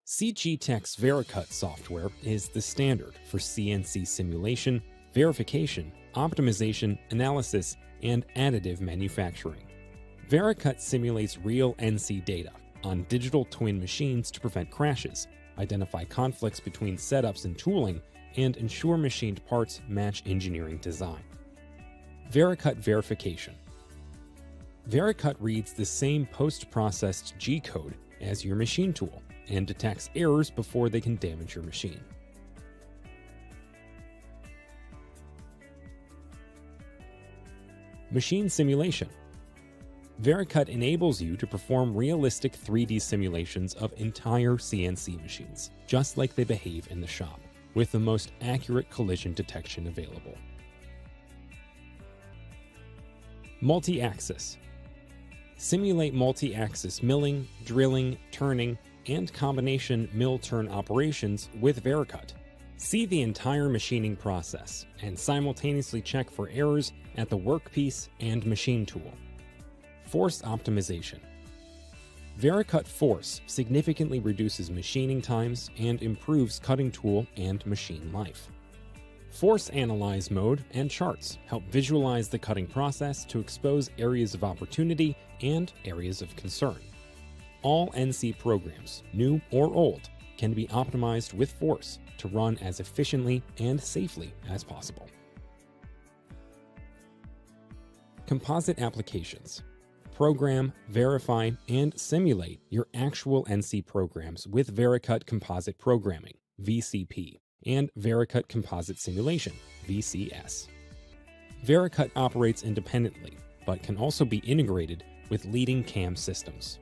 CG Tech's Vericut software is the standard for CNC simulation, verification, optimization, analysis, and additive manufacturing. Vericut simulates real NC data on digital twin machines to prevent crashes, identify conflicts between setups and tooling, and ensure machined parts match engineering design. Vericut verification. Vericut reads the same post-processed G-code as your machine tool and detects errors before they can damage your machine. Machine simulation. Vericut enables you to perform realistic 3D simulations of entire CNC machines, just like they behave in the shop, with the most accurate collision detection available. Multi-axis. Simulate multi-axis milling, drilling, turning, and combination mill-turn operations with Vericut. See the entire machining process and simultaneously check for errors at the workpiece and machine tool. Force optimization. Vericut Force significantly reduces machining times and improves cutting tool and machine life. Force Analyze mode and charts help visualize the cutting process to expose areas of opportunity and areas of concern. All NC programs, new or old, can be optimized with Force to run as efficiently and safely as possible. Composite applications. Program, verify, and simulate your actual NC programs with Vericut Composite Programming, VCP, and Vericut Composite Simulation, VCS. Vericut operates independently, but can also be integrated with leading CAM systems.